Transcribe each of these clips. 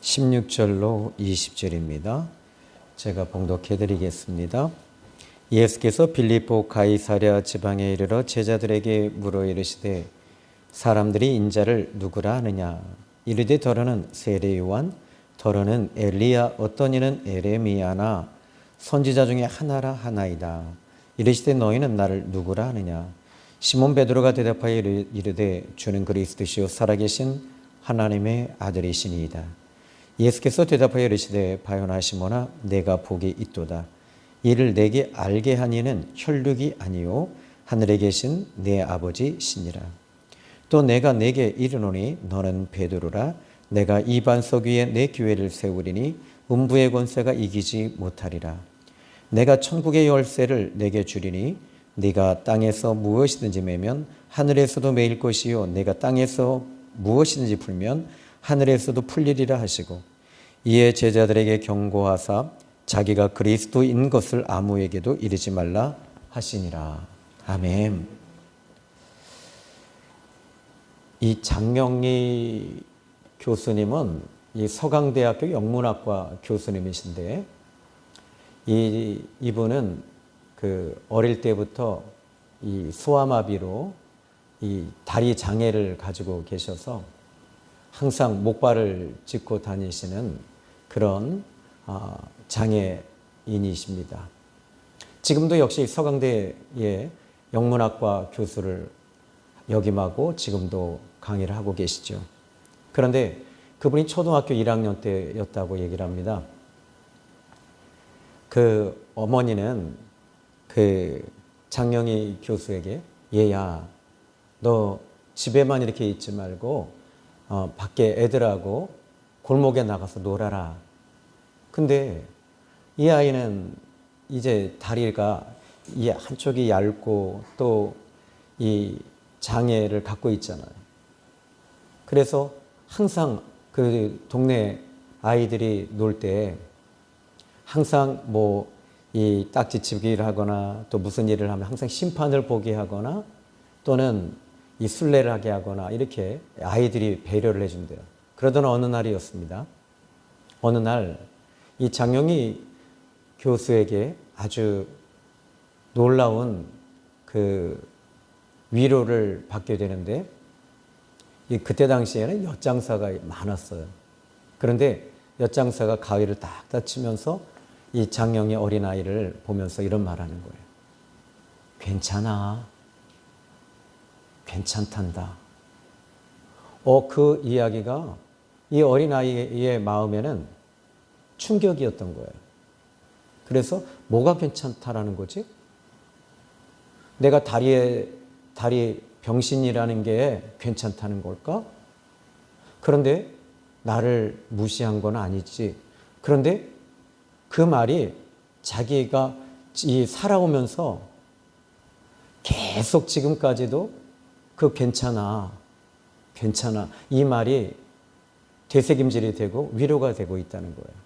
16절로 20절입니다. 제가 봉독해 드리겠습니다. 예수께서 빌립보 가이사랴 지방에 이르러 제자들에게 물어 이르시되 사람들이 인자를 누구라 하느냐. 이르되 더러는 세례 요한, 더러는 엘리야, 어떤 이는 에레미야나 선지자 중에 하나라 하나이다. 이르시되 너희는 나를 누구라 하느냐. 시몬 베드로가 대답하여 이르되 주는 그리스도시요 살아계신 하나님의 아들이시니이다. 예수께서 대답하여 이르시되 바요나 시몬아 내가 복이 있도다. 이를 내게 알게 한 이는 혈육이 아니요 하늘에 계신 내 아버지시니라. 또 내가 내게 이르노니 너는 베드로라. 내가 이 반석 위에 내 교회를 세우리니 음부의 권세가 이기지 못하리라. 내가 천국의 열쇠를 내게 주리니 네가 땅에서 무엇이든지 매면 하늘에서도 매일 것이요 내가 땅에서 무엇이든지 풀면 하늘에서도 풀리리라 하시고 이에 제자들에게 경고하사 자기가 그리스도인 것을 아무에게도 이르지 말라 하시니라. 아멘. 이 장명리 교수님은 이 서강대학교 영문학과 교수님이신데 이분은 어릴 때부터 이 소아마비로 이 다리 장애를 가지고 계셔서 항상 목발을 짚고 다니시는 그런 장애인이십니다. 지금도 역시 서강대의 영문학과 교수를 역임하고 지금도 강의를 하고 계시죠. 그런데 그분이 초등학교 1학년 때였다고 얘기를 합니다. 그 어머니는 그 장명희 교수에게 얘야 너 집에만 이렇게 있지 말고 밖에 애들하고 골목에 나가서 놀아라. 근데 이 아이는 이제 다리가 이 한쪽이 얇고 또 이 장애를 갖고 있잖아요. 그래서 항상 그 동네 아이들이 놀 때 항상 뭐 이 딱지치기를 하거나 또 무슨 일을 하면 항상 심판을 보게 하거나 또는 이 순례를 하게 하거나 이렇게 아이들이 배려를 해준대요. 그러던 어느 날이었습니다. 어느 날 이 장명희 교수에게 아주 놀라운 그 위로를 받게 되는데 그때 당시에는 엿장사가 많았어요. 그런데 엿장사가 가위를 딱 다치면서 이 장명희 어린아이를 보면서 이런 말하는 거예요. 괜찮아. 괜찮단다. 그 이야기가 이 어린아이의 마음에는 충격이었던 거예요. 그래서 뭐가 괜찮다라는 거지? 내가 다리 병신이라는 게 괜찮다는 걸까? 그런데 나를 무시한 건 아니지. 그런데 그 말이 자기가 살아오면서 계속 지금까지도 그 괜찮아 이 말이 되새김질이 되고 위로가 되고 있다는 거예요.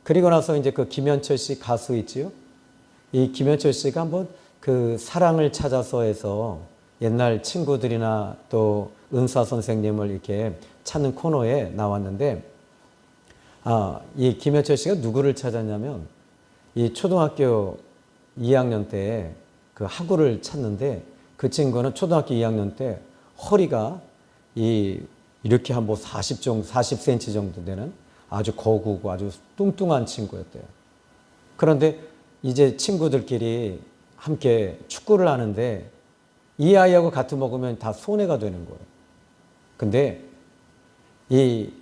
그리고 나서 이제 그 김현철 씨 가수 있지요? 이 김현철 씨가 한번 그 사랑을 찾아서 해서 옛날 친구들이나 또 은사 선생님을 이렇게 찾는 코너에 나왔는데 이 김현철 씨가 누구를 찾았냐면 이 초등학교 2학년 때 그 학우를 찾는데 그 친구는 초등학교 2학년 때 허리가 이렇게 한 뭐 40cm 정도 되는 아주 거구고 아주 뚱뚱한 친구였대요. 그런데 이제 친구들끼리 함께 축구를 하는데 이 아이하고 같이 먹으면 다 손해가 되는 거예요. 근데 이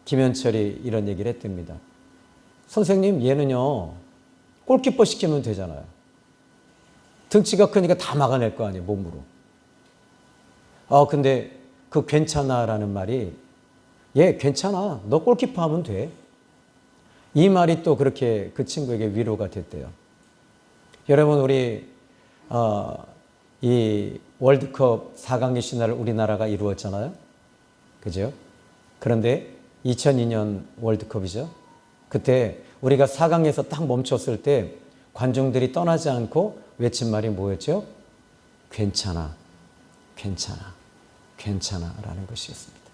김현철이 이런 얘기를 했답니다. 선생님 얘는요 골키퍼 시키면 되잖아요. 등치가 크니까 다 막아낼 거 아니에요 몸으로. 근데 그 괜찮아라는 말이 얘 괜찮아 너 골키퍼 하면 돼. 이 말이 또 그렇게 그 친구에게 위로가 됐대요. 여러분 우리 이 월드컵 4강의 신화를 우리나라가 이루었잖아요. 그죠? 그런데 2002년 월드컵이죠. 그때 우리가 4강에서 딱 멈췄을 때 관중들이 떠나지 않고 외친 말이 뭐였죠? 괜찮아, 괜찮아, 괜찮아 라는 것이었습니다.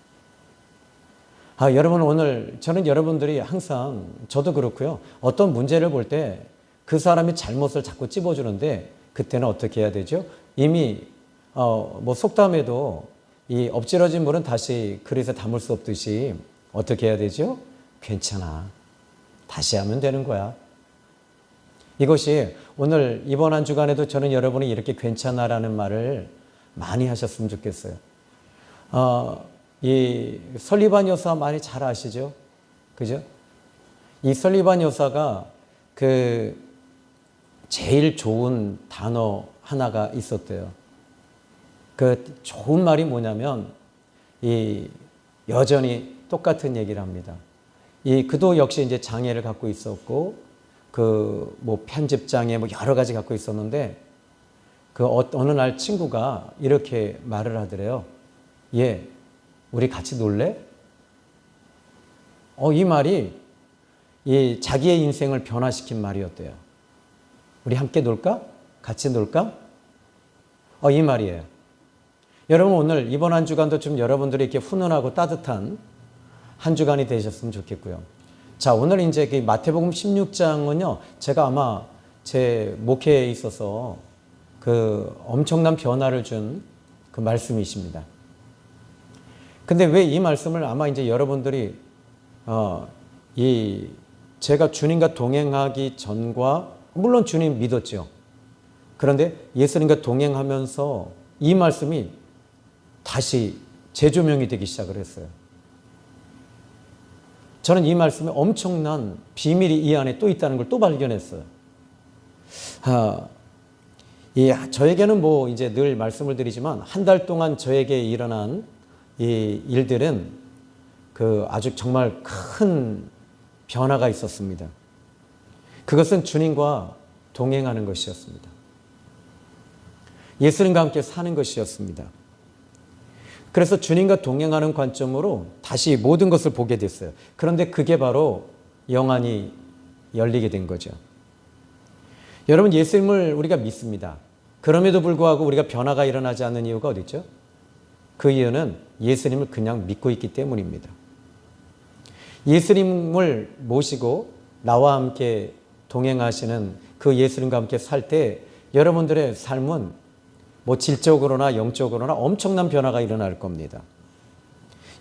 여러분 오늘 저는 여러분들이 항상 저도 그렇고요. 어떤 문제를 볼 때 그 사람이 잘못을 자꾸 찝어주는데 그때는 어떻게 해야 되죠? 이미 뭐 속담에도 이 엎질러진 물은 다시 그릇에 담을 수 없듯이 어떻게 해야 되죠? 괜찮아. 다시 하면 되는 거야. 이것이 오늘 이번 한 주간에도 저는 여러분이 이렇게 괜찮아라는 말을 많이 하셨으면 좋겠어요. 이 설리반 여사 많이 잘 아시죠? 그죠? 이 설리반 여사가 그 제일 좋은 단어 하나가 있었대요. 그 좋은 말이 뭐냐면 이 여전히 똑같은 얘기를 합니다. 그도 역시 이제 장애를 갖고 있었고 그 뭐 편집 장애 뭐 여러 가지 갖고 있었는데 그 어느 날 친구가 이렇게 말을 하더래요. 얘 우리 같이 놀래? 이 말이 이 자기의 인생을 변화시킨 말이었대요. 우리 함께 놀까? 같이 놀까? 이 말이에요. 여러분 오늘 이번 한 주간도 좀 여러분들이 이렇게 훈훈하고 따뜻한 한 주간이 되셨으면 좋겠고요. 자, 오늘 이제 그 마태복음 16장은요, 제가 아마 제 목회에 있어서 그 엄청난 변화를 준 그 말씀이십니다. 근데 왜 이 말씀을 아마 이제 여러분들이 제가 주님과 동행하기 전과 물론 주님 믿었죠. 그런데 예수님과 동행하면서 이 말씀이 다시 재조명이 되기 시작을 했어요. 저는 이 말씀에 엄청난 비밀이 이 안에 또 있다는 걸 또 발견했어요. 저에게는 뭐 이제 늘 말씀을 드리지만 한 달 동안 저에게 일어난 이 일들은 그 아주 정말 큰 변화가 있었습니다. 그것은 주님과 동행하는 것이었습니다. 예수님과 함께 사는 것이었습니다. 그래서 주님과 동행하는 관점으로 다시 모든 것을 보게 됐어요. 그런데 그게 바로 영안이 열리게 된 거죠. 여러분 예수님을 우리가 믿습니다. 그럼에도 불구하고 우리가 변화가 일어나지 않는 이유가 어디 있죠? 그 이유는 예수님을 그냥 믿고 있기 때문입니다. 예수님을 모시고 나와 함께 동행하시는 그 예수님과 함께 살 때 여러분들의 삶은 뭐 질적으로나 영적으로나 엄청난 변화가 일어날 겁니다.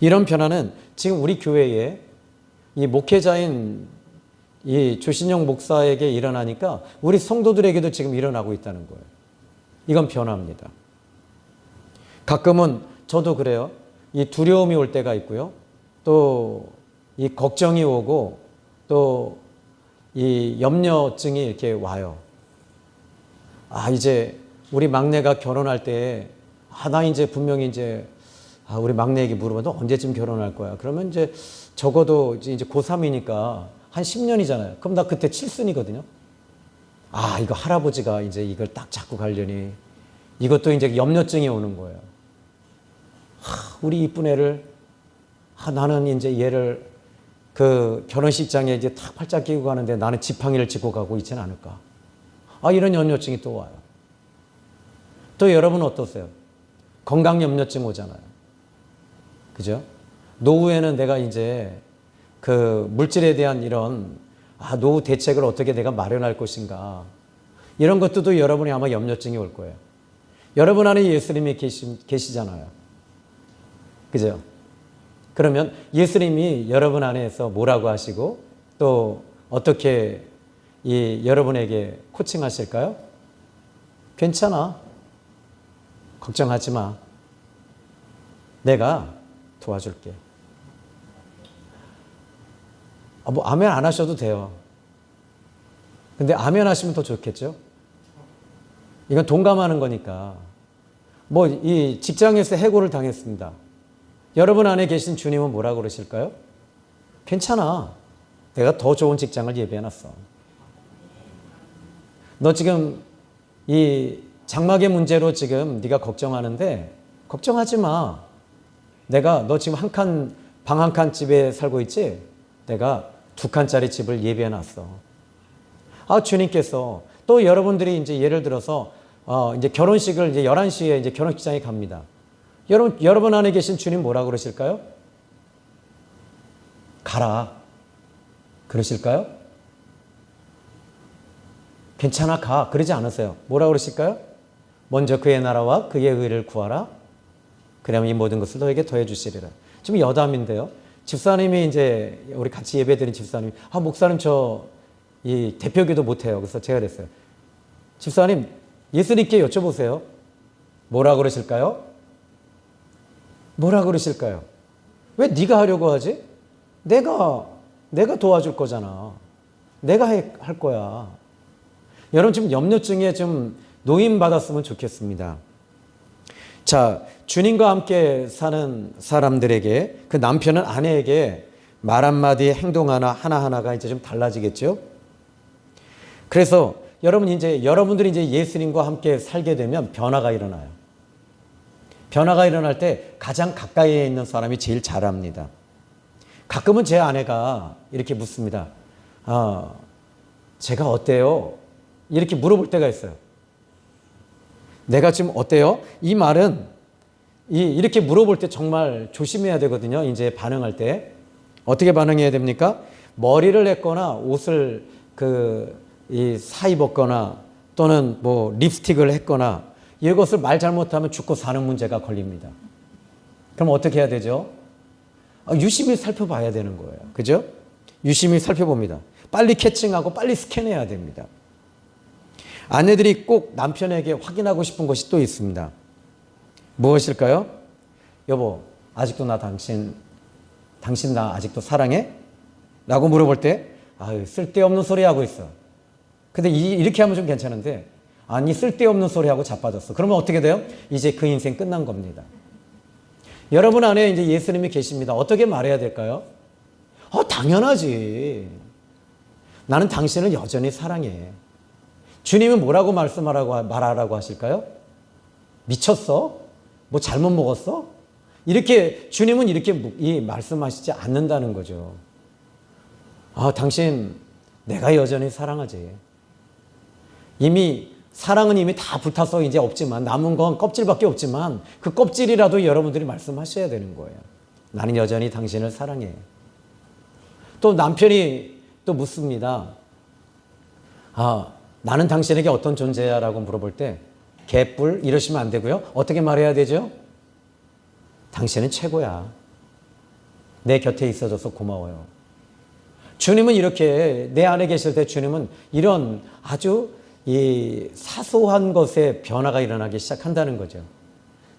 이런 변화는 지금 우리 교회에 이 목회자인 이 조신영 목사에게 일어나니까 우리 성도들에게도 지금 일어나고 있다는 거예요. 이건 변화입니다. 가끔은 저도 그래요. 이 두려움이 올 때가 있고요. 또 이 걱정이 오고 또 이 염려증이 이렇게 와요. 이제 우리 막내가 결혼할 때, 나 이제 분명히 이제, 우리 막내에게 물어봐, 너 언제쯤 결혼할 거야? 그러면 이제 적어도 이제 고3이니까 한 10년이잖아요. 그럼 나 그때 7순이거든요. 이거 할아버지가 이제 이걸 딱 잡고 가려니, 이것도 이제 염려증이 오는 거예요. 우리 이쁜 애를, 나는 이제 얘를 그 결혼식장에 이제 탁 팔짱 끼고 가는데 나는 지팡이를 짚고 가고 있지는 않을까? 이런 염려증이 또 와요. 또 여러분 어떠세요? 건강 염려증 오잖아요. 그죠? 노후에는 내가 이제 그 물질에 대한 이런 노후 대책을 어떻게 내가 마련할 것인가. 이런 것들도 여러분이 아마 염려증이 올 거예요. 여러분 안에 예수님이 계시잖아요. 그죠? 그러면 예수님이 여러분 안에서 뭐라고 하시고 또 어떻게 여러분에게 코칭하실까요? 괜찮아. 걱정하지 마. 내가 도와줄게. 뭐 아멘 안 하셔도 돼요. 근데 아멘 하시면 더 좋겠죠? 이건 동감하는 거니까. 뭐 이 직장에서 해고를 당했습니다. 여러분 안에 계신 주님은 뭐라고 그러실까요? 괜찮아. 내가 더 좋은 직장을 예비해놨어. 너 지금 이 장막의 문제로 지금 네가 걱정하는데 걱정하지 마. 너 지금 방 한 칸 집에 살고 있지? 내가 2칸짜리 집을 예비해놨어. 주님께서 또 여러분들이 이제 예를 들어서 이제 결혼식을 이제 11시에 이제 결혼식장에 갑니다. 여러분 안에 계신 주님 뭐라고 그러실까요? 가라. 그러실까요? 괜찮아, 가. 그러지 않으세요. 뭐라 그러실까요? 먼저 그의 나라와 그의 의를 구하라. 그러면 이 모든 것을 너에게 더해 주시리라. 지금 여담인데요. 집사님이 이제 우리 같이 예배드린 집사님이 목사님 저 이 대표기도 못해요. 그래서 제가 그랬어요. 집사님 예수님께 여쭤보세요. 뭐라 그러실까요? 뭐라 그러실까요? 왜 네가 하려고 하지? 내가 도와줄 거잖아. 내가 할 거야. 여러분 지금 염려증에 좀 노인받았으면 좋겠습니다. 자, 주님과 함께 사는 사람들에게 그 남편은 아내에게 말 한마디 행동 하나하나가 이제 좀 달라지겠죠? 그래서 여러분들이 이제 예수님과 함께 살게 되면 변화가 일어나요. 변화가 일어날 때 가장 가까이에 있는 사람이 제일 잘합니다. 가끔은 제 아내가 이렇게 묻습니다. 제가 어때요? 이렇게 물어볼 때가 있어요. 내가 지금 어때요? 이 말은 이렇게 물어볼 때 정말 조심해야 되거든요. 이제 반응할 때. 어떻게 반응해야 됩니까? 머리를 했거나 옷을 사입었거나 또는 뭐 립스틱을 했거나 이것을 말 잘못하면 죽고 사는 문제가 걸립니다. 그럼 어떻게 해야 되죠? 유심히 살펴봐야 되는 거예요. 그죠? 유심히 살펴봅니다. 빨리 캐칭하고 빨리 스캔해야 됩니다. 아내들이 꼭 남편에게 확인하고 싶은 것이 또 있습니다. 무엇일까요? 여보, 아직도 나 당신 나 아직도 사랑해? 라고 물어볼 때 쓸데없는 소리 하고 있어. 근데 이렇게 하면 좀 괜찮은데 아니 쓸데없는 소리 하고 자빠졌어. 그러면 어떻게 돼요? 이제 그 인생 끝난 겁니다. 여러분 안에 이제 예수님이 계십니다. 어떻게 말해야 될까요? 당연하지. 나는 당신을 여전히 사랑해. 주님은 뭐라고 말하라고 하실까요? 미쳤어? 뭐 잘못 먹었어? 주님은 이렇게 말씀하시지 않는다는 거죠. 당신 내가 여전히 사랑하지. 사랑은 이미 다 불타서 이제 없지만 남은 건 껍질밖에 없지만 그 껍질이라도 여러분들이 말씀하셔야 되는 거예요. 나는 여전히 당신을 사랑해. 또 남편이 또 묻습니다. 나는 당신에게 어떤 존재야? 라고 물어볼 때 개뿔 이러시면 안 되고요. 어떻게 말해야 되죠? 당신은 최고야. 내 곁에 있어줘서 고마워요. 주님은 이렇게 내 안에 계실 때 주님은 이런 아주 사소한 것에 변화가 일어나기 시작한다는 거죠.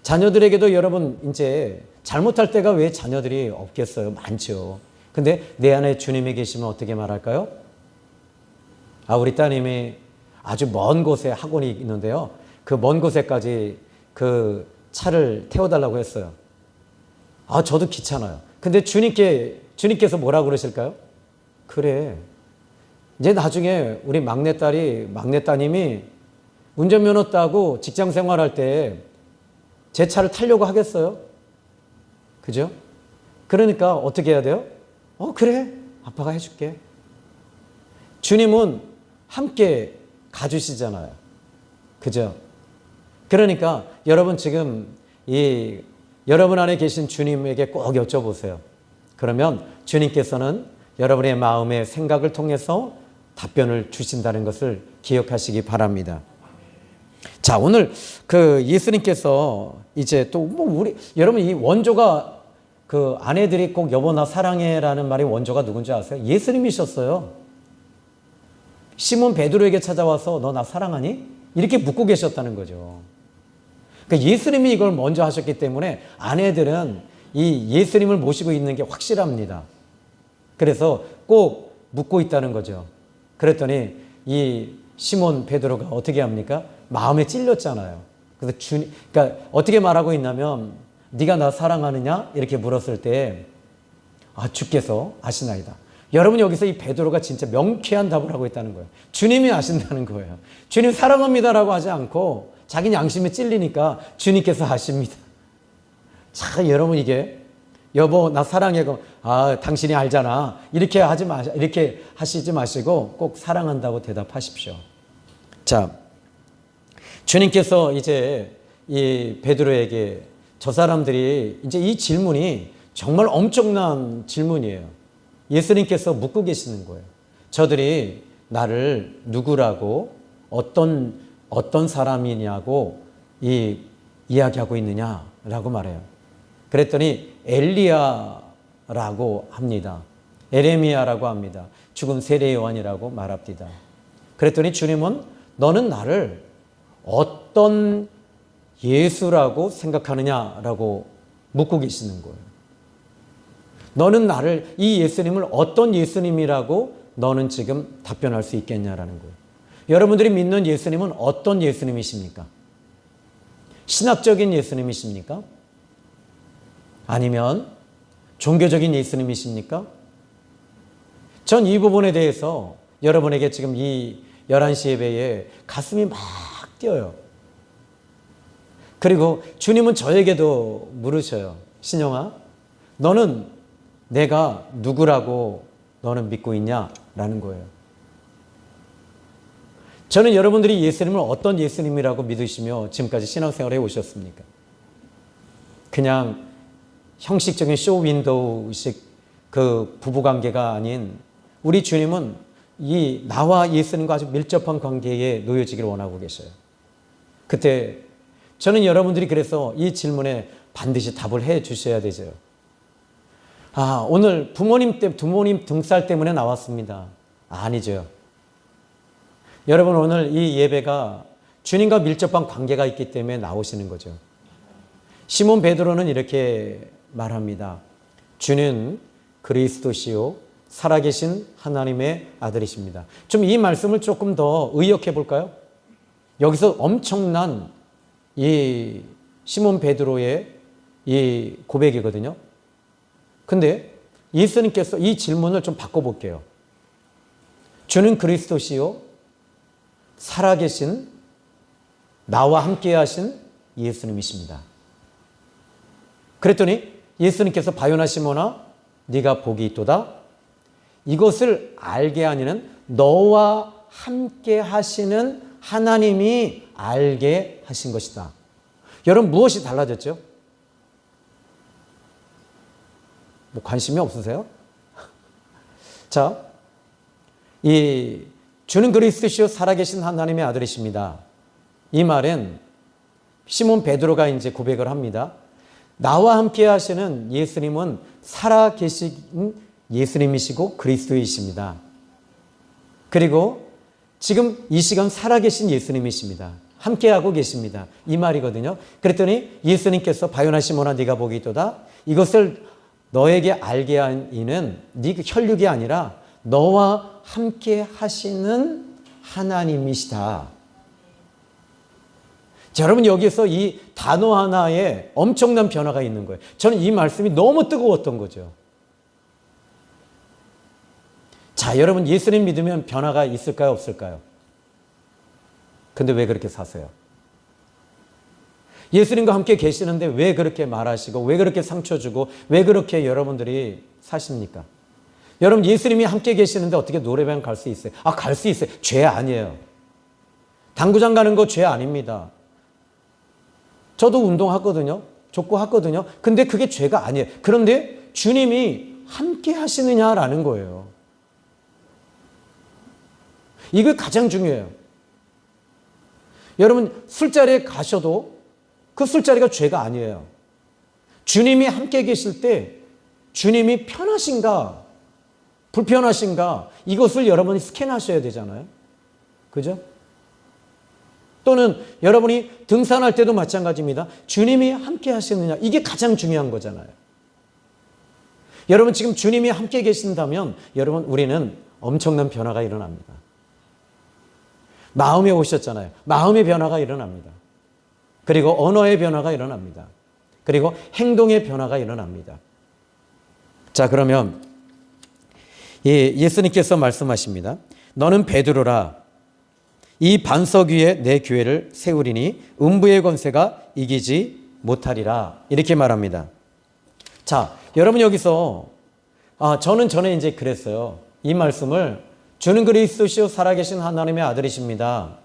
자녀들에게도 여러분 이제 잘못할 때가 왜 자녀들이 없겠어요? 많죠. 근데 내 안에 주님이 계시면 어떻게 말할까요? 우리 따님이 아주 먼 곳에 학원이 있는데요. 그 먼 곳에까지 그 차를 태워달라고 했어요. 저도 귀찮아요. 근데 주님께서 뭐라고 그러실까요? 그래. 이제 나중에 우리 막내 따님이 운전면허 따고 직장 생활할 때 제 차를 타려고 하겠어요? 그죠? 그러니까 어떻게 해야 돼요? 그래. 아빠가 해줄게. 주님은 함께 가주시잖아요. 그죠? 그러니까 여러분 지금 여러분 안에 계신 주님에게 꼭 여쭤보세요. 그러면 주님께서는 여러분의 마음의 생각을 통해서 답변을 주신다는 것을 기억하시기 바랍니다. 자, 오늘 예수님께서 이제 또 여러분 이 원조가 아내들이 꼭 여보 나 사랑해라는 말의 원조가 누군지 아세요? 예수님이셨어요. 시몬 베드로에게 찾아와서 너 나 사랑하니? 이렇게 묻고 계셨다는 거죠. 그러니까 예수님이 이걸 먼저 하셨기 때문에 아내들은 이 예수님을 모시고 있는 게 확실합니다. 그래서 꼭 묻고 있다는 거죠. 그랬더니 이 시몬 베드로가 어떻게 합니까? 마음에 찔렸잖아요. 그래서 그러니까 어떻게 말하고 있냐면 네가 나 사랑하느냐? 이렇게 물었을 때 주께서 아시나이다. 여러분 여기서 이 베드로가 진짜 명쾌한 답을 하고 있다는 거예요. 주님이 아신다는 거예요. 주님 사랑합니다라고 하지 않고 자기 양심에 찔리니까 주님께서 아십니다. 자, 여러분 이게 여보 나 사랑해. 당신이 알잖아. 이렇게 하시지 마시고 꼭 사랑한다고 대답하십시오. 자, 주님께서 이제 이 베드로에게 저 사람들이 이제 이 질문이 정말 엄청난 질문이에요. 예수님께서 묻고 계시는 거예요. 저들이 나를 누구라고 어떤 사람이냐고 이야기하고 있느냐라고 말해요. 그랬더니 엘리야라고 합니다. 에레미야라고 합니다. 죽은 세례 요한이라고 말합니다. 그랬더니 주님은 너는 나를 어떤 예수라고 생각하느냐라고 묻고 계시는 거예요. 너는 나를, 이 예수님을 어떤 예수님이라고 너는 지금 답변할 수 있겠냐라는 거예요. 여러분들이 믿는 예수님은 어떤 예수님이십니까? 신학적인 예수님이십니까? 아니면 종교적인 예수님이십니까? 전 이 부분에 대해서 여러분에게 지금 이 11시 예배에 가슴이 막 뛰어요. 그리고 주님은 저에게도 물으셔요. 신영아, 너는 내가 누구라고 너는 믿고 있냐라는 거예요. 저는 여러분들이 예수님을 어떤 예수님이라고 믿으시며 지금까지 신앙생활을 해오셨습니까? 그냥 형식적인 쇼윈도우식 그 부부관계가 아닌 우리 주님은 이 나와 예수님과 아주 밀접한 관계에 놓여지기를 원하고 계셔요. 그때 저는 여러분들이 그래서 이 질문에 반드시 답을 해 주셔야 되죠. 오늘 부모님 등살 때문에 나왔습니다. 아니죠. 여러분 오늘 이 예배가 주님과 밀접한 관계가 있기 때문에 나오시는 거죠. 시몬 베드로는 이렇게 말합니다. 주는 그리스도시요 살아계신 하나님의 아들이십니다. 좀 이 말씀을 조금 더 의역해 볼까요? 여기서 엄청난 이 시몬 베드로의 이 고백이거든요. 근데 예수님께서 이 질문을 좀 바꿔볼게요. 주는 그리스도시요 살아계신 나와 함께 하신 예수님이십니다. 그랬더니 예수님께서 바요나 시몬아 네가 복이 있도다. 이것을 알게 하니는 너와 함께 하시는 하나님이 알게 하신 것이다. 여러분 무엇이 달라졌죠? 뭐 관심이 없으세요? 자, 이 주는 그리스도시요 살아계신 하나님의 아들이십니다. 이 말은 시몬 베드로가 이제 고백을 합니다. 나와 함께 하시는 예수님은 살아계신 예수님이시고 그리스도이십니다. 그리고 지금 이 시간 살아계신 예수님이십니다. 함께하고 계십니다. 이 말이거든요. 그랬더니 예수님께서 바요나 시몬아 네가 복이 있도다. 이것을 너에게 알게 한 이는 네 혈육이 아니라 너와 함께 하시는 하나님이시다. 자, 여러분 여기서 이 단어 하나에 엄청난 변화가 있는 거예요. 저는 이 말씀이 너무 뜨거웠던 거죠. 자, 여러분 예수님 믿으면 변화가 있을까요? 없을까요? 근데 왜 그렇게 사세요? 예수님과 함께 계시는데 왜 그렇게 말하시고 왜 그렇게 상처 주고 왜 그렇게 여러분들이 사십니까? 여러분 예수님이 함께 계시는데 어떻게 노래방 갈 수 있어요? 갈 수 있어요. 죄 아니에요. 당구장 가는 거 죄 아닙니다. 저도 운동하거든요. 족구하거든요. 근데 그게 죄가 아니에요. 그런데 주님이 함께 하시느냐라는 거예요. 이게 가장 중요해요. 여러분 술자리에 가셔도 그 술자리가 죄가 아니에요. 주님이 함께 계실 때 주님이 편하신가 불편하신가 이것을 여러분이 스캔하셔야 되잖아요. 그죠? 또는 여러분이 등산할 때도 마찬가지입니다. 주님이 함께 하시느냐 이게 가장 중요한 거잖아요. 여러분 지금 주님이 함께 계신다면 여러분 우리는 엄청난 변화가 일어납니다. 마음에 오셨잖아요. 마음의 변화가 일어납니다. 그리고 언어의 변화가 일어납니다. 그리고 행동의 변화가 일어납니다. 자, 그러면 예수님께서 말씀하십니다. 너는 베드로라. 이 반석 위에 내 교회를 세우리니 음부의 권세가 이기지 못하리라. 이렇게 말합니다. 자, 여러분 여기서 저는 전에 이제 그랬어요. 이 말씀을 주는 그리스도시요 살아계신 하나님의 아들이십니다.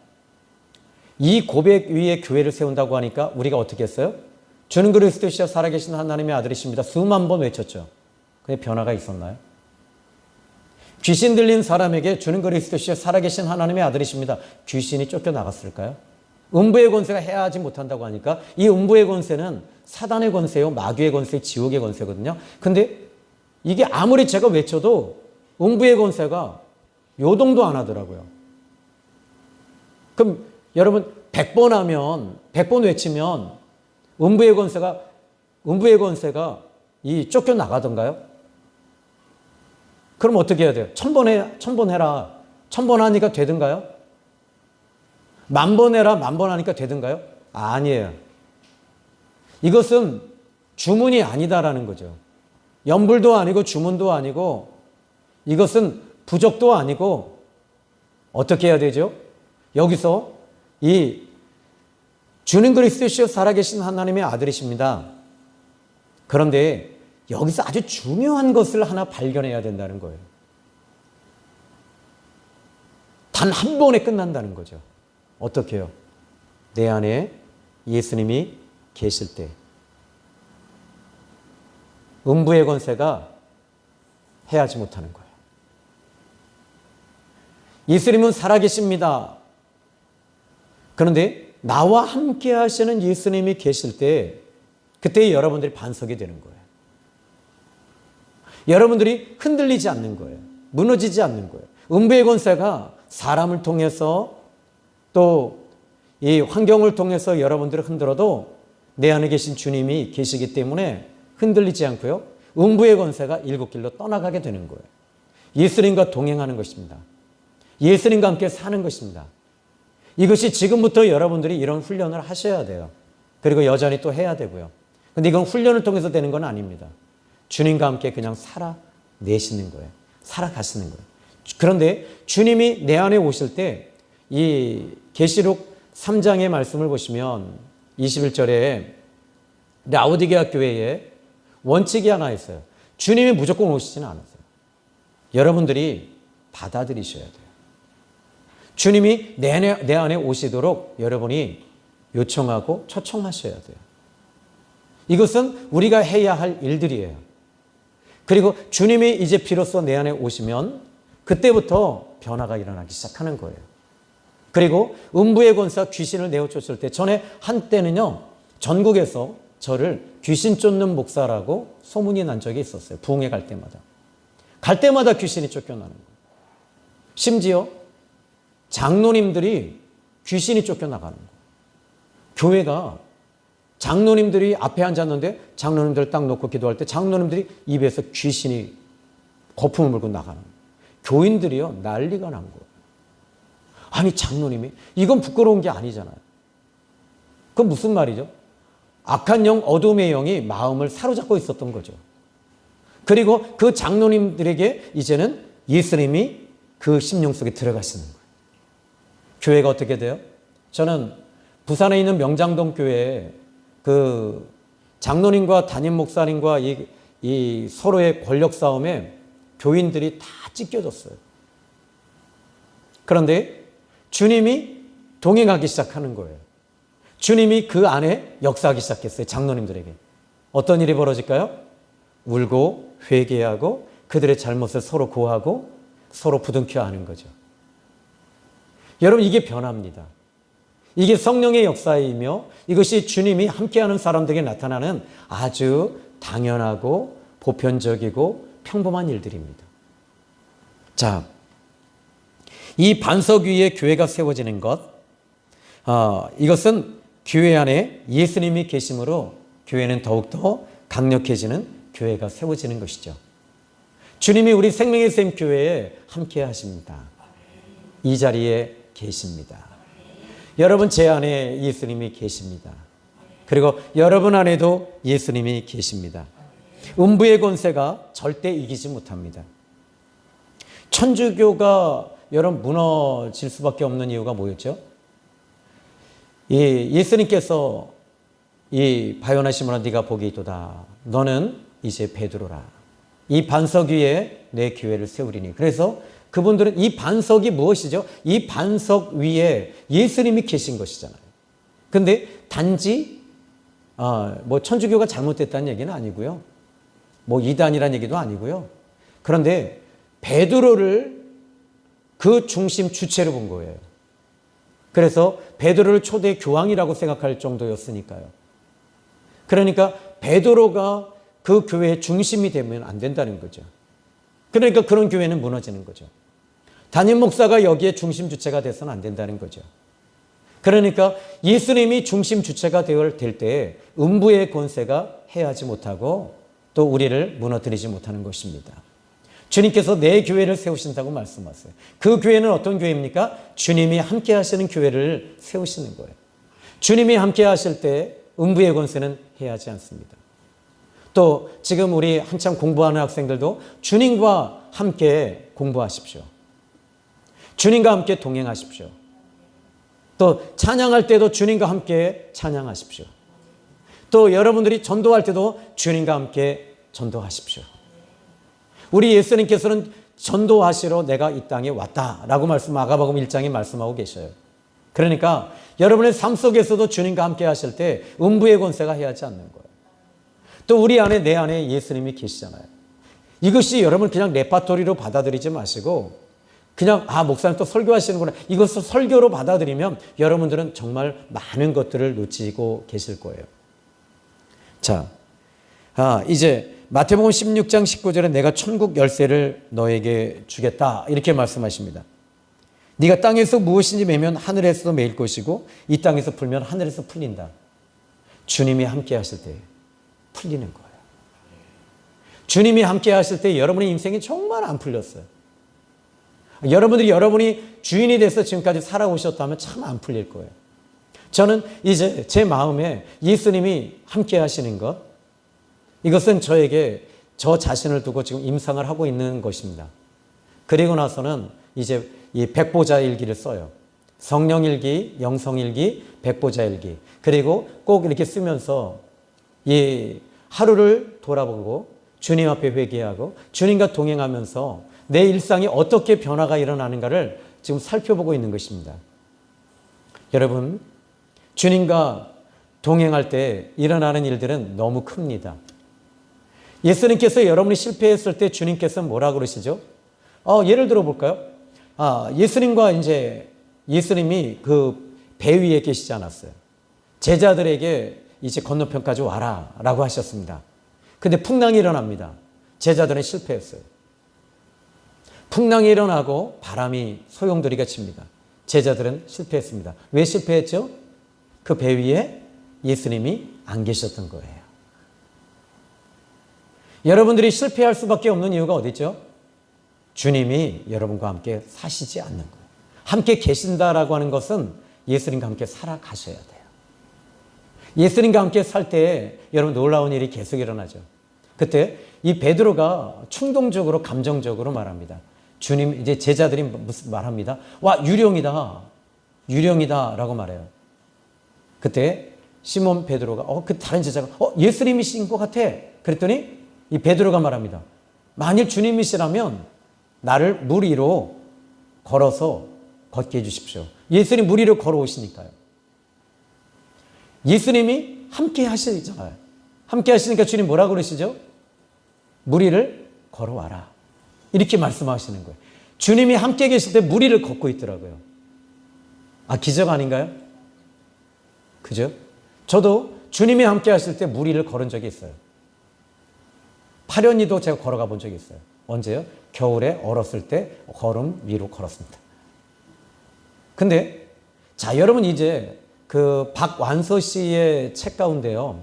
이 고백 위에 교회를 세운다고 하니까 우리가 어떻게 했어요? 주는 그리스도시요 살아계신 하나님의 아들이십니다. 수만 번 외쳤죠. 근데 변화가 있었나요? 귀신 들린 사람에게 주는 그리스도시여 살아계신 하나님의 아들이십니다. 귀신이 쫓겨나갔을까요? 음부의 권세가 해하지 못한다고 하니까 이 음부의 권세는 사단의 권세요, 마귀의 권세, 지옥의 권세거든요. 근데 이게 아무리 제가 외쳐도 음부의 권세가 요동도 안 하더라고요. 그럼 여러분 100번 하면 100번 외치면 음부의 권세가 이 쫓겨나가던가요? 그럼 어떻게 해야 돼요? 1000번 해라. 1000번 하니까 되던가요? 10,000번 해라. 10,000번 하니까 되던가요? 아니에요. 이것은 주문이 아니다라는 거죠. 염불도 아니고 주문도 아니고 이것은 부적도 아니고 어떻게 해야 되죠? 여기서 이 주는 그리스도시여 살아계신 하나님의 아들이십니다. 그런데 여기서 아주 중요한 것을 하나 발견해야 된다는 거예요. 단 한 번에 끝난다는 거죠. 어떻게 해요? 내 안에 예수님이 계실 때 음부의 권세가 해하지 못하는 거예요. 예수님은 살아계십니다. 그런데 나와 함께 하시는 예수님이 계실 때 그때 여러분들이 반석이 되는 거예요. 여러분들이 흔들리지 않는 거예요. 무너지지 않는 거예요. 음부의 권세가 사람을 통해서 또 이 환경을 통해서 여러분들을 흔들어도 내 안에 계신 주님이 계시기 때문에 흔들리지 않고요. 음부의 권세가 일곱 길로 떠나가게 되는 거예요. 예수님과 동행하는 것입니다. 예수님과 함께 사는 것입니다. 이것이 지금부터 여러분들이 이런 훈련을 하셔야 돼요. 그리고 여전히 또 해야 되고요. 근데 이건 훈련을 통해서 되는 건 아닙니다. 주님과 함께 그냥 살아내시는 거예요. 살아가시는 거예요. 그런데 주님이 내 안에 오실 때 이 계시록 3장의 말씀을 보시면 21절에 라오디게아 교회에 원칙이 하나 있어요. 주님이 무조건 오시지는 않았어요. 여러분들이 받아들이셔야 돼요. 주님이 내 안에 오시도록 여러분이 요청하고 초청하셔야 돼요. 이것은 우리가 해야 할 일들이에요. 그리고 주님이 이제 비로소 내 안에 오시면 그때부터 변화가 일어나기 시작하는 거예요. 그리고 음부의 권세가 귀신을 내어 쫓을 때 전에 한때는요 전국에서 저를 귀신 쫓는 목사라고 소문이 난 적이 있었어요. 부흥회 갈 때마다. 갈 때마다 귀신이 쫓겨나는 거예요. 심지어 장로님들이 귀신이 쫓겨나가는 거예요. 교회가 장로님들이 앞에 앉았는데 장로님들 딱 놓고 기도할 때 장로님들이 입에서 귀신이 거품을 물고 나가는 거예요. 교인들이요 난리가 난 거예요. 아니 장로님이 이건 부끄러운 게 아니잖아요. 그건 무슨 말이죠? 악한 영, 어둠의 영이 마음을 사로잡고 있었던 거죠. 그리고 그 장로님들에게 이제는 예수님이 그 심령 속에 들어가시는 거예요. 교회가 어떻게 돼요? 저는 부산에 있는 명장동 교회에 그 장로님과 담임 목사님과 이 서로의 권력 싸움에 교인들이 다 찢겨졌어요. 그런데 주님이 동행하기 시작하는 거예요. 주님이 그 안에 역사하기 시작했어요. 장로님들에게. 어떤 일이 벌어질까요? 울고 회개하고 그들의 잘못을 서로 고하고 서로 부둥켜 하는 거죠. 여러분 이게 변화입니다. 이게 성령의 역사이며 이것이 주님이 함께하는 사람들에게 나타나는 아주 당연하고 보편적이고 평범한 일들입니다. 자, 이 반석 위에 교회가 세워지는 것, 이것은 교회 안에 예수님이 계심으로 교회는 더욱더 강력해지는 교회가 세워지는 것이죠. 주님이 우리 생명의 샘 교회에 함께 하십니다. 이 자리에 계십니다. 여러분 제 안에 예수님이 계십니다. 그리고 여러분 안에도 예수님이 계십니다. 음부의 권세가 절대 이기지 못합니다. 천주교가 여러분 무너질 수밖에 없는 이유가 뭐였죠? 예수님께서 이 바요나 시몬아 네가 복이 있도다. 너는 이제 베드로라. 이 반석 위에 내 교회를 세우리니. 그래서 그분들은 이 반석이 무엇이죠? 이 반석 위에 예수님이 계신 것이잖아요. 근데 단지 뭐 천주교가 잘못됐다는 얘기는 아니고요. 뭐 이단이라는 얘기도 아니고요. 그런데 베드로를 그 중심 주체로 본 거예요. 그래서 베드로를 초대 교황이라고 생각할 정도였으니까요. 그러니까 베드로가 그 교회의 중심이 되면 안 된다는 거죠. 그러니까 그런 교회는 무너지는 거죠. 담임 목사가 여기에 중심 주체가 돼서는 안 된다는 거죠. 그러니까 예수님이 중심 주체가 될 때 음부의 권세가 해하지 못하고 또 우리를 무너뜨리지 못하는 것입니다. 주님께서 내 교회를 세우신다고 말씀하세요. 그 교회는 어떤 교회입니까? 주님이 함께 하시는 교회를 세우시는 거예요. 주님이 함께 하실 때 음부의 권세는 해하지 않습니다. 또 지금 우리 한참 공부하는 학생들도 주님과 함께 공부하십시오. 주님과 함께 동행하십시오. 또 찬양할 때도 주님과 함께 찬양하십시오. 또 여러분들이 전도할 때도 주님과 함께 전도하십시오. 우리 예수님께서는 전도하시러 내가 이 땅에 왔다라고 마가복음 1장에 말씀하고 계셔요. 그러니까 여러분의 삶 속에서도 주님과 함께 하실 때 음부의 권세가 해하지 않는 거예요. 또 우리 안에 내 안에 예수님이 계시잖아요. 이것이 여러분 그냥 레파토리로 받아들이지 마시고 그냥 목사님 또 설교하시는구나. 이것을 설교로 받아들이면 여러분들은 정말 많은 것들을 놓치고 계실 거예요. 자, 이제 마태복음 16장 19절에 내가 천국 열쇠를 너에게 주겠다 이렇게 말씀하십니다. 네가 땅에서 무엇인지 매면 하늘에서도 매일 것이고 이 땅에서 풀면 하늘에서 풀린다. 주님이 함께 하실 때 풀리는 거예요. 주님이 함께 하실 때 여러분의 인생이 정말 안 풀렸어요. 여러분이 주인이 돼서 지금까지 살아오셨다면 참 안 풀릴 거예요. 저는 이제 제 마음에 예수님이 함께 하시는 것, 이것은 저에게 저 자신을 두고 지금 임상을 하고 있는 것입니다. 그리고 나서는 이제 이 백보자일기를 써요. 성령일기, 영성일기, 백보자일기. 그리고 꼭 이렇게 쓰면서 이 하루를 돌아보고 주님 앞에 회개하고 주님과 동행하면서 내 일상이 어떻게 변화가 일어나는가를 지금 살펴보고 있는 것입니다. 여러분, 주님과 동행할 때 일어나는 일들은 너무 큽니다. 예수님께서 여러분이 실패했을 때 주님께서 뭐라 그러시죠? 예를 들어 볼까요? 예수님과 이제 예수님이 그 배 위에 계시지 않았어요. 제자들에게 이제 건너편까지 와라 라고 하셨습니다. 근데 풍랑이 일어납니다. 제자들은 실패했어요. 풍랑이 일어나고 바람이 소용돌이가 칩니다. 제자들은 실패했습니다. 왜 실패했죠? 그 배 위에 예수님이 안 계셨던 거예요. 여러분들이 실패할 수밖에 없는 이유가 어디 있죠? 주님이 여러분과 함께 사시지 않는 거예요. 함께 계신다라고 하는 것은 예수님과 함께 살아가셔야 돼요. 예수님과 함께 살 때 여러분 놀라운 일이 계속 일어나죠. 그때 이 베드로가 충동적으로 감정적으로 말합니다. 주님, 이제 제자들이 무슨 말합니다. 와, 유령이다. 유령이다. 라고 말해요. 그때 시몬 베드로가, 그 다른 제자가, 예수님이신 것 같아. 그랬더니 이 베드로가 말합니다. 만일 주님이시라면 나를 물 위로 걸어서 걷게 해주십시오. 예수님 물 위로 걸어오시니까요. 예수님이 함께 하시잖아요. 함께 하시니까 주님 뭐라 그러시죠? 물 위를 걸어와라. 이렇게 말씀하시는 거예요. 주님이 함께 계실 때 물 위를 걷고 있더라고요. 기적 아닌가요? 그죠? 저도 주님이 함께 하실 때 물 위를 걸은 적이 있어요. 8년이도 제가 걸어가 본 적이 있어요. 언제요? 겨울에 얼었을 때 걸음 위로 걸었습니다. 근데 자, 여러분 이제 그 박완서 씨의 책 가운데요.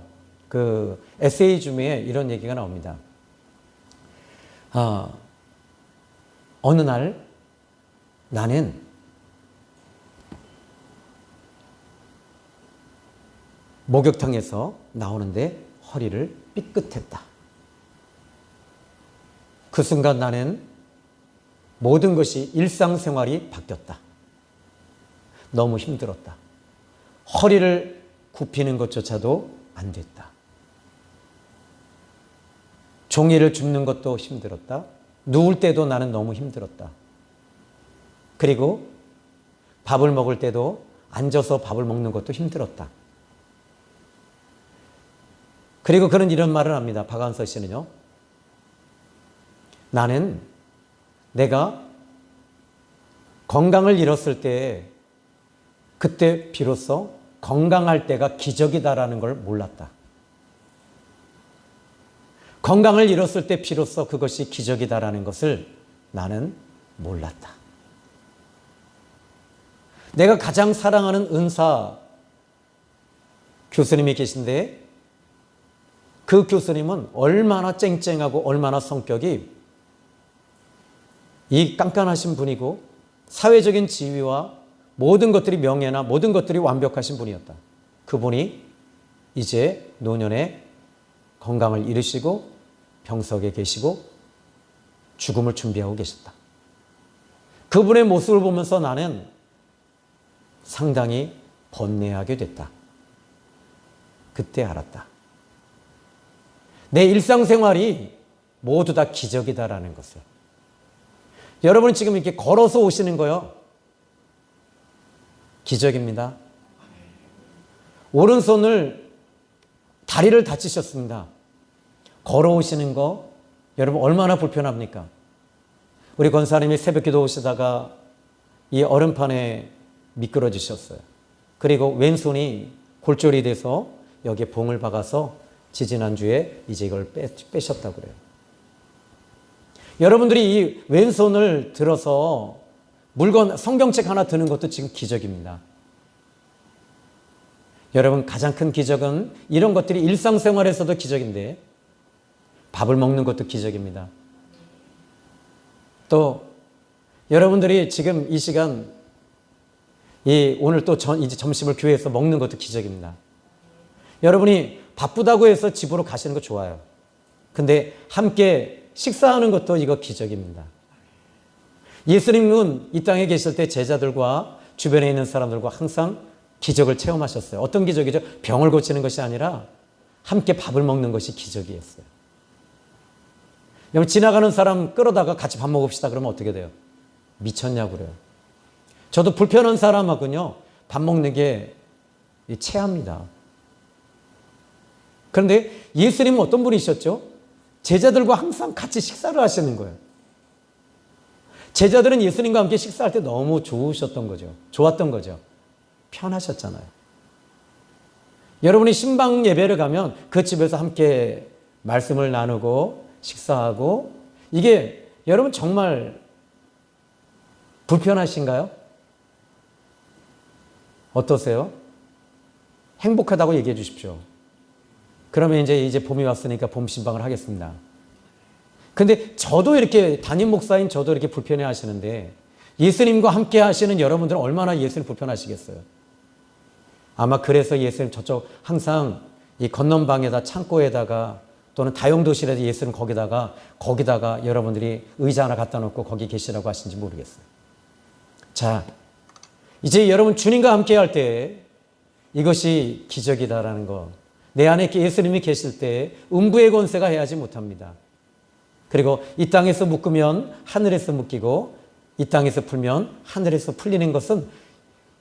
그 에세이 중에 이런 얘기가 나옵니다. 어느 날 나는 목욕탕에서 나오는데 허리를 삐끗했다. 그 순간 나는 모든 것이 일상생활이 바뀌었다. 너무 힘들었다. 허리를 굽히는 것조차도 안 됐다. 종이를 줍는 것도 힘들었다. 누울 때도 나는 너무 힘들었다. 그리고 밥을 먹을 때도 앉아서 밥을 먹는 것도 힘들었다. 그리고 그는 이런 말을 합니다. 박완서 씨는요. 나는 내가 건강을 잃었을 때 그때 비로소 건강할 때가 기적이다라는 걸 몰랐다. 건강을 잃었을 때 비로소 그것이 기적이다라는 것을 나는 몰랐다. 내가 가장 사랑하는 은사 교수님이 계신데 그 교수님은 얼마나 쨍쨍하고 얼마나 성격이 이 깐깐하신 분이고 사회적인 지위와 모든 것들이 명예나 모든 것들이 완벽하신 분이었다. 그분이 이제 노년에 건강을 잃으시고 병석에 계시고 죽음을 준비하고 계셨다. 그분의 모습을 보면서 나는 상당히 번뇌하게 됐다. 그때 알았다. 내 일상생활이 모두 다 기적이다라는 것을. 여러분 지금 이렇게 걸어서 오시는 거요. 기적입니다. 오른손을 다리를 다치셨습니다. 걸어오시는 거 여러분 얼마나 불편합니까? 우리 권사님이 새벽기도 오시다가 이 얼음판에 미끄러지셨어요. 그리고 왼손이 골절이 돼서 여기에 봉을 박아서 지지난주에 이제 이걸 빼셨다고 그래요. 여러분들이 이 왼손을 들어서 물건, 성경책 하나 드는 것도 지금 기적입니다. 여러분 가장 큰 기적은 이런 것들이 일상생활에서도 기적인데 밥을 먹는 것도 기적입니다. 또 여러분들이 지금 이 시간 오늘 또 이제 점심을 교회에서 먹는 것도 기적입니다. 여러분이 바쁘다고 해서 집으로 가시는 거 좋아요. 근데 함께 식사하는 것도 이거 기적입니다. 예수님은 이 땅에 계실 때 제자들과 주변에 있는 사람들과 항상 기적을 체험하셨어요. 어떤 기적이죠? 병을 고치는 것이 아니라 함께 밥을 먹는 것이 기적이었어요. 여러분 지나가는 사람 끌어다가 같이 밥 먹읍시다 그러면 어떻게 돼요? 미쳤냐고 그래요. 저도 불편한 사람하고는요 밥 먹는 게 체합니다. 그런데 예수님은 어떤 분이셨죠? 제자들과 항상 같이 식사를 하시는 거예요. 제자들은 예수님과 함께 식사할 때 너무 좋으셨던 거죠. 좋았던 거죠. 편하셨잖아요. 여러분이 신방 예배를 가면 그 집에서 함께 말씀을 나누고 식사하고 이게 여러분 정말 불편하신가요? 어떠세요? 행복하다고 얘기해 주십시오. 그러면 이제 봄이 왔으니까 봄 신방을 하겠습니다. 근데 저도 이렇게 담임 목사인 저도 이렇게 불편해 하시는데 예수님과 함께 하시는 여러분들은 얼마나 예수님 불편하시겠어요? 아마 그래서 예수님 저쪽 항상 이 건넌방에다 창고에다가 또는 다용도실에서 예수님 거기다가 여러분들이 의자 하나 갖다 놓고 거기 계시라고 하신지 모르겠어요. 자, 이제 여러분 주님과 함께 할 때 이것이 기적이다라는 거. 내 안에 예수님이 계실 때 음부의 권세가 해하지 못합니다. 그리고 이 땅에서 묶으면 하늘에서 묶이고 이 땅에서 풀면 하늘에서 풀리는 것은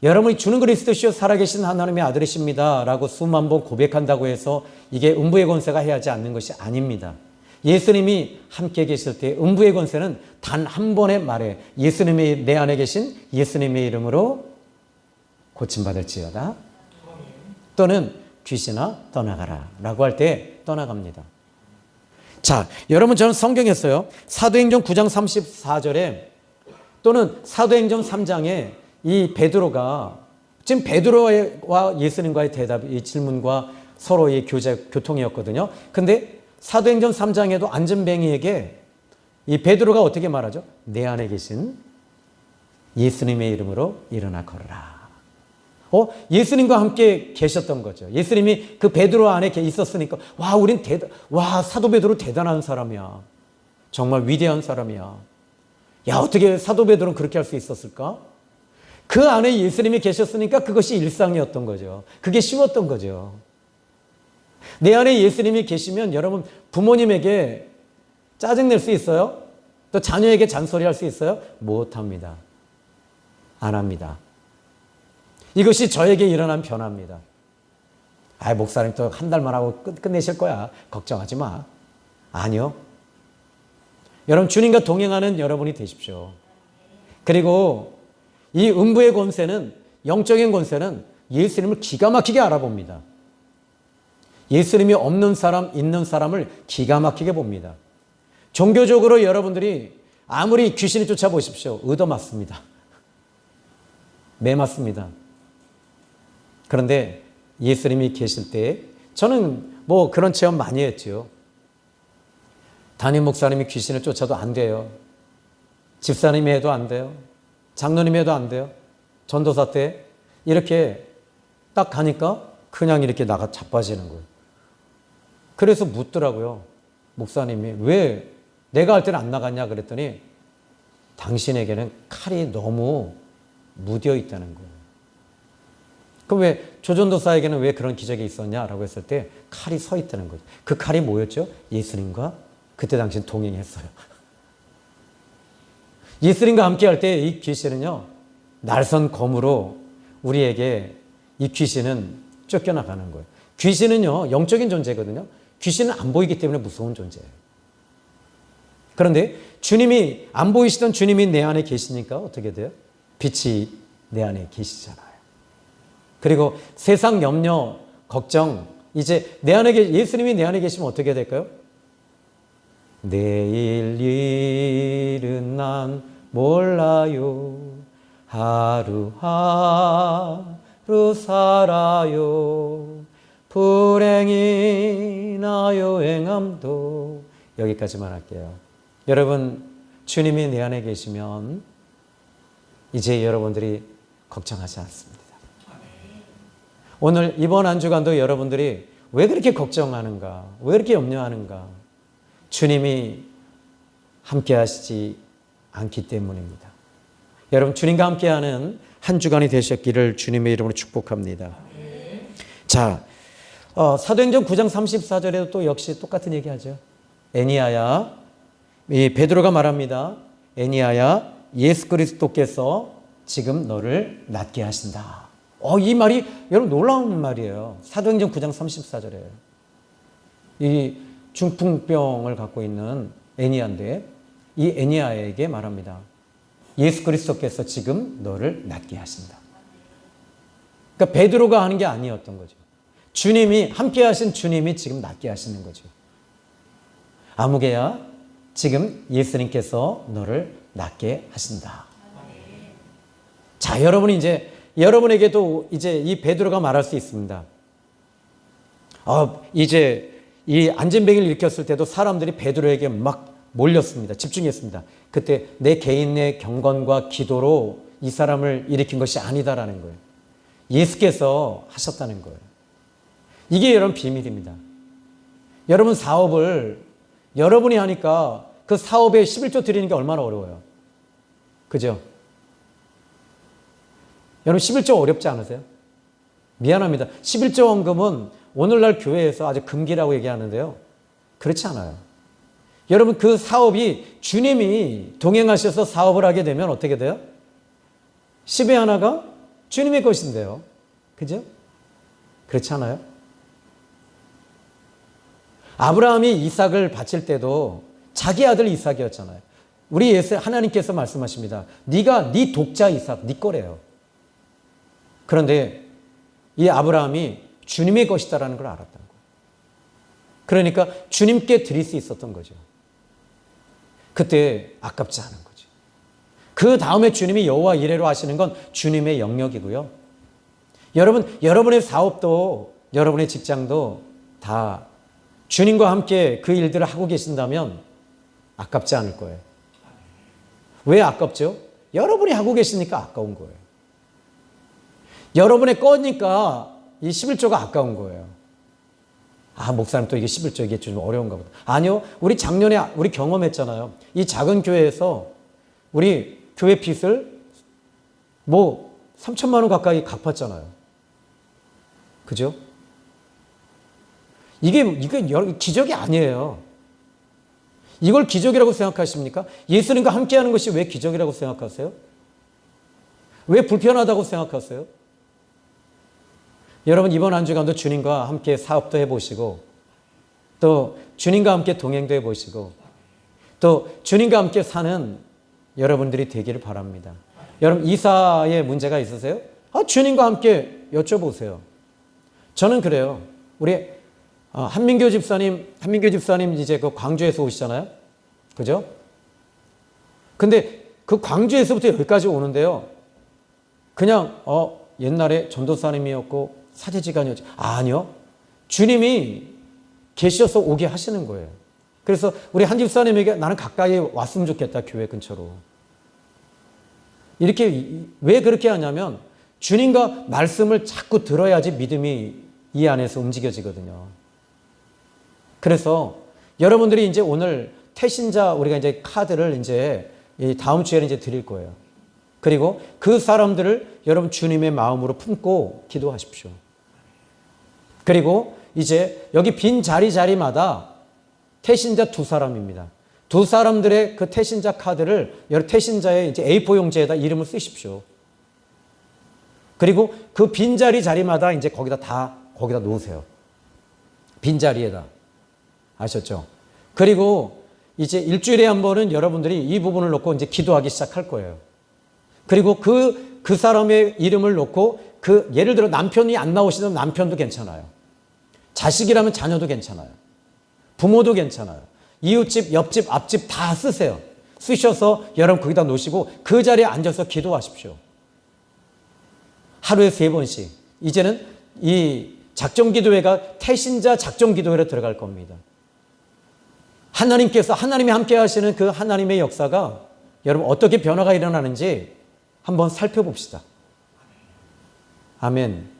여러분이 주는 그리스도시요 살아계신 하나님의 아들이십니다 라고 수만 번 고백한다고 해서 이게 음부의 권세가 해하지 않는 것이 아닙니다. 예수님이 함께 계실 때 음부의 권세는 단 한 번의 말에 예수님이 내 안에 계신 예수님의 이름으로 고침받을지어다 또는 귀신아 떠나가라 라고 할 때 떠나갑니다. 자, 여러분 저는 성경에서요 사도행전 9장 34절에 또는 사도행전 3장에 이 베드로가 지금 베드로와 예수님과의 대답, 이 질문과 서로의 교통이었거든요. 근데 사도행전 3장에도 안전뱅이에게 이 베드로가 어떻게 말하죠? 내 안에 계신 예수님의 이름으로 일어나 걸어라. 예수님과 함께 계셨던 거죠. 예수님이 그 베드로 안에 있었으니까 사도 베드로 대단한 사람이야. 정말 위대한 사람이야. 야, 어떻게 사도 베드로는 그렇게 할 수 있었을까? 그 안에 예수님이 계셨으니까 그것이 일상이었던 거죠. 그게 쉬웠던 거죠. 내 안에 예수님이 계시면 여러분 부모님에게 짜증낼 수 있어요? 또 자녀에게 잔소리할 수 있어요? 못합니다. 안 합니다. 이것이 저에게 일어난 변화입니다. 목사님 또 한 달만 하고 끝내실 거야. 걱정하지 마. 아니요. 여러분 주님과 동행하는 여러분이 되십시오. 그리고 이 음부의 권세는, 영적인 권세는 예수님을 기가 막히게 알아봅니다. 예수님이 없는 사람, 있는 사람을 기가 막히게 봅니다. 종교적으로 여러분들이 아무리 귀신이 쫓아보십시오. 얻어맞습니다. 매맞습니다. 그런데 예수님이 계실 때 저는 뭐 그런 체험 많이 했죠. 담임 목사님이 귀신을 쫓아도 안 돼요. 집사님이 해도 안 돼요. 장로님이 해도 안 돼요. 전도사 때 이렇게 딱 가니까 그냥 이렇게 나가 자빠지는 거예요. 그래서 묻더라고요. 목사님이 왜 내가 할 때는 안 나갔냐 그랬더니 당신에게는 칼이 너무 무뎌 있다는 거예요. 그럼 왜 조전도사에게는 왜 그런 기적이 있었냐라고 했을 때 칼이 서 있다는 거죠. 그 칼이 뭐였죠? 예수님과 그때 당시 동행했어요. 예수님과 함께 할 때 이 귀신은요, 날선 검으로 우리에게 이 귀신은 쫓겨나가는 거예요. 귀신은요, 영적인 존재거든요. 귀신은 안 보이기 때문에 무서운 존재예요. 그런데 주님이, 안 보이시던 주님이 내 안에 계시니까 어떻게 돼요? 빛이 내 안에 계시잖아요. 그리고 세상 염려, 걱정, 이제 내 안에 예수님이 내 안에 계시면 어떻게 될까요? 내일 일은 난 몰라요. 하루하루 살아요. 불행이나 여행함도. 여기까지만 할게요. 여러분, 주님이 내 안에 계시면 이제 여러분들이 걱정하지 않습니다. 오늘 이번 한 주간도 여러분들이 왜 그렇게 걱정하는가? 왜 그렇게 염려하는가? 주님이 함께 하시지 않기 때문입니다. 여러분, 주님과 함께하는 한 주간이 되셨기를 주님의 이름으로 축복합니다. 자, 사도행전 9장 34절에도 또 역시 똑같은 얘기하죠. 애니야야, 이 베드로가 말합니다. 애니야야, 예수 그리스도께서 지금 너를 낫게 하신다. 이 말이 여러분 놀라운 말이에요. 사도행전 9장 34절에 이 중풍병을 갖고 있는 애니야인데 이 애니야에게 말합니다. 예수 그리스도께서 지금 너를 낫게 하신다. 그러니까 베드로가 하는 게 아니었던 거죠. 주님이, 함께 하신 주님이 지금 낫게 하시는 거죠. 아무개야, 지금 예수님께서 너를 낫게 하신다. 자, 여러분이 이제, 여러분에게도 이제 이 베드로가 말할 수 있습니다. 이제 이 안진뱅이를 일으켰을 때도 사람들이 베드로에게 막 몰렸습니다. 집중했습니다. 그때 내 개인의 경건과 기도로 이 사람을 일으킨 것이 아니다라는 거예요. 예수께서 하셨다는 거예요. 이게 여러분 비밀입니다. 여러분 사업을 여러분이 하니까 그 사업에 11조 드리는 게 얼마나 어려워요. 그죠? 여러분 11조 어렵지 않으세요? 미안합니다. 11조 원금은 오늘날 교회에서 아주 금기라고 얘기하는데요. 그렇지 않아요. 여러분 그 사업이 주님이 동행하셔서 사업을 하게 되면 어떻게 돼요? 10의 하나가 주님의 것인데요. 그죠? 그렇지 않아요? 아브라함이 이삭을 바칠 때도 자기 아들 이삭이었잖아요. 우리 예수 하나님께서 말씀하십니다. 네가 네 독자 이삭, 네 거래요. 그런데 이 아브라함이 주님의 것이다라는 걸 알았다는 거예요. 그러니까 주님께 드릴 수 있었던 거죠. 그때 아깝지 않은 거죠. 그 다음에 주님이 여호와 이레로 하시는 건 주님의 영역이고요. 여러분, 여러분의 사업도 여러분의 직장도 다 주님과 함께 그 일들을 하고 계신다면 아깝지 않을 거예요. 왜 아깝죠? 여러분이 하고 계시니까 아까운 거예요. 여러분의 거니까 이 11조가 아까운 거예요. 목사님 또 이게 11조 이게 좀 어려운가 보다. 아니요. 우리 작년에 우리 경험했잖아요. 이 작은 교회에서 우리 교회 빚을 뭐 3천만 원 가까이 갚았잖아요. 그죠? 이게 기적이 아니에요. 이걸 기적이라고 생각하십니까? 예수님과 함께하는 것이 왜 기적이라고 생각하세요? 왜 불편하다고 생각하세요? 여러분 이번 한 주간도 주님과 함께 사업도 해보시고 또 주님과 함께 동행도 해보시고 또 주님과 함께 사는 여러분들이 되기를 바랍니다. 여러분 이사에 문제가 있으세요? 주님과 함께 여쭤보세요. 저는 그래요. 우리 한민교 집사님 이제 그 광주에서 오시잖아요. 그죠? 근데 그 광주에서부터 여기까지 오는데요. 그냥 옛날에 전도사님이었고 사제지간이었지. 아니요. 주님이 계셔서 오게 하시는 거예요. 그래서 우리 한 집사님에게 나는 가까이 왔으면 좋겠다. 교회 근처로. 이렇게 왜 그렇게 하냐면 주님과 말씀을 자꾸 들어야지 믿음이 이 안에서 움직여지거든요. 그래서 여러분들이 이제 오늘 태신자 우리가 이제 카드를 이제 다음 주에 이제 드릴 거예요. 그리고 그 사람들을 여러분 주님의 마음으로 품고 기도하십시오. 그리고 이제 여기 빈 자리마다 태신자 2사람입니다. 2사람들의 그 태신자 카드를 여러 태신자의 이제 A4 용지에다 이름을 쓰십시오. 그리고 그 빈자리마다 이제 거기다 놓으세요. 빈자리에다. 아셨죠? 그리고 이제 일주일에 한 번은 여러분들이 이 부분을 놓고 이제 기도하기 시작할 거예요. 그리고 그 사람의 이름을 놓고 예를 들어 남편이 안 나오시면 남편도 괜찮아요. 자식이라면 자녀도 괜찮아요. 부모도 괜찮아요. 이웃집, 옆집, 앞집 다 쓰세요. 쓰셔서 여러분 거기다 놓으시고 그 자리에 앉아서 기도하십시오. 하루에 3번씩. 이제는 이 작정기도회가 태신자 작정기도회로 들어갈 겁니다. 하나님이 함께 하시는 그 하나님의 역사가 여러분 어떻게 변화가 일어나는지 한번 살펴봅시다. 아멘.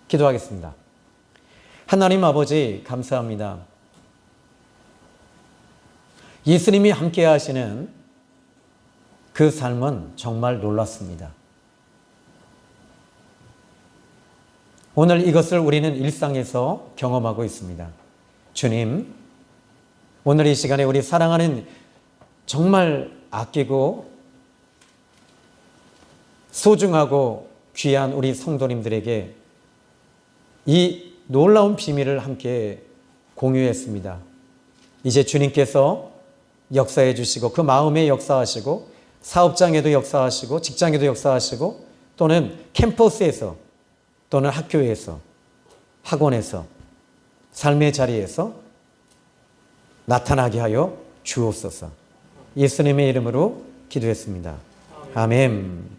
기도하겠습니다. 하나님 아버지 감사합니다. 예수님이 함께 하시는 그 삶은 정말 놀랐습니다. 오늘 이것을 우리는 일상에서 경험하고 있습니다. 주님, 오늘 이 시간에 우리 사랑하는 정말 아끼고 소중하고 귀한 우리 성도님들에게 이 놀라운 비밀을 함께 공유했습니다. 이제 주님께서 역사해 주시고 그 마음에 역사하시고 사업장에도 역사하시고 직장에도 역사하시고 또는 캠퍼스에서 또는 학교에서 학원에서 삶의 자리에서 나타나게 하여 주옵소서. 예수님의 이름으로 기도했습니다. 아멘.